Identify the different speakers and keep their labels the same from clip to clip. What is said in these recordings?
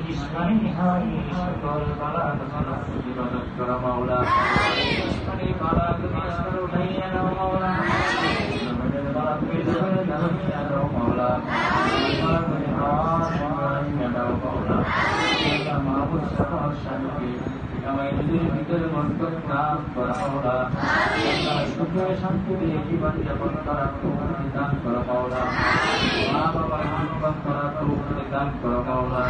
Speaker 1: जिस्मानी हाई सकल बाला तसला इबादत करो मौला जिस्मानी बाला तसला उठाइया लो मौला नमने बाला फिर दहनिया लो मौला नमने हाथ मारिया लो मौला या माबूद सफा शांति আমাদের ভিতরে বরকত দান করো মাওলা আল্লাহ সুখে শান্তিতে জীবন যাপন করার তৌফিক দান করো মাওলা মা বাবার জীবন করার তৌফিক দান করো মাওলা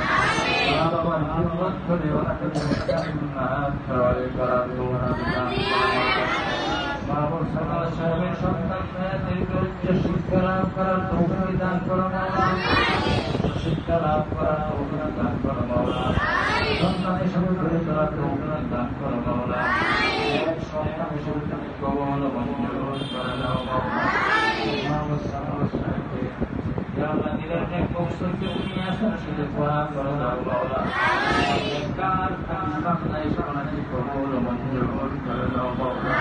Speaker 1: মা বাবার জীবন করে ওনাকে জান্নাত করার তৌফিক দান করো মাওলা বাবার সকল সাহেবের সন্তানদেরকে উচ্চ শিক্ষা লাভ করার তৌফিক দান করো মাওলা শিক্ষা লাভ করার তৌফিক দান করো মাওলা সন্তানের সাথে ধরে চলার তৌফিক দান করো মাওলা এক সন্তানের সাথে তুমি কবল মঞ্জুর করে দাও মাওলা মুহাম্মদ সাল্লাল্লাহু আলাইহি ওয়াসাল্লাম ইয়া আল্লাহ দিলের নেক বংশকে তুমি আসার সাথে পুরা করে দাও মাওলা কার ইসলাম নাই সমাজে কবল মঞ্জুর করে দাও মাওলা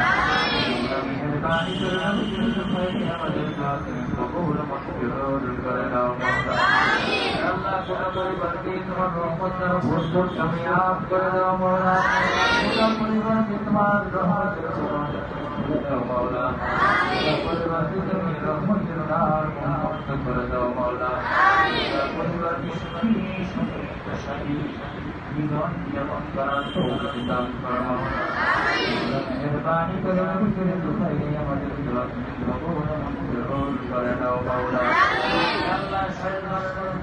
Speaker 1: মেহেরবানি করে আমাদের কাছে কবল মঞ্জুর করে দাও মাওলা আল্লাহ পুরা পরিবারকে তোমার রহমত দ্বারা ভরপুর কামিয়াব করে দাও মাওলা পুরা পরিবারকে তোমার রহমতের করে দাও মাওলা পুরা পরিবারকে তুমি রহমতের দ্বার মুক্ত করে দাও মাওলা পুরা পরিবারকে সুখী শান্তি জীবন যাপন করার তৌফিক দান করো মাওলা মেহেরবানি করে ভিতরে দুঃখাই আমাদের দোয়া কবুল মঞ্জুর করে দাও মাওলা আল্লাহ শরীর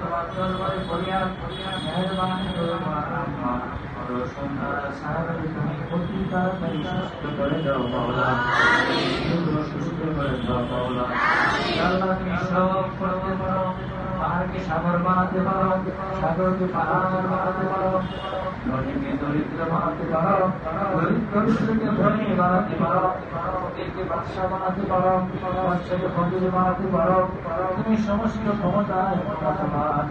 Speaker 1: তোমার দরবারে ফরিয়াদ মেহেরবানি করে মা সুন্দর সাহাবাকে তুমি অতি তাড়াতাড়ি সুস্থ করে দাও মাওলা সুস্থ করে দাও মাওলা আল্লাহ তুমি সব করতে পারো পাহাড়কে সাগর বানাতে পারো সাগরকে পাহাড় বানাতে পারো ধনীকে দরিদ্র বানাতে পারো দরিদ্রকে ধনী বানাতে পারো ফকিরকে বাদশা বানাতে পারো বাদশাকে ফকির বানাতে পারো তুমি সমস্ত ক্ষমতায় ক্ষমতাবান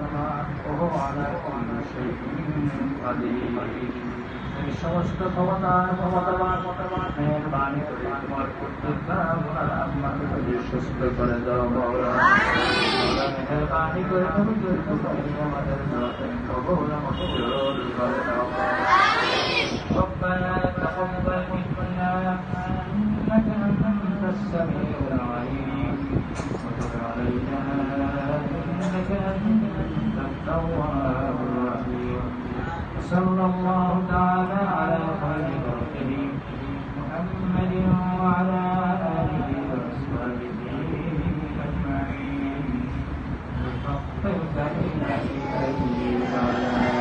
Speaker 1: ওহো আলা কুল্লি শাইইন কাদির তুমি সমস্ত ক্ষমতায় ক্ষমতাবান মেহেরবানি করে তোমার প্রত্যেকটা গুনাহ আমাকে সুস্থ করে দাও মাওলা মেহেরবানি করে তুমি আমাদের কবুল মঞ্জুর করে দাও ربنا تقبل منا إنك أنت السميع العليم وتب علينا إنك أنت التواب الرحيم صلى الله تعالى على خير خلقه محمد وعلى آله وأصحابه أجمعين بفضلك إنك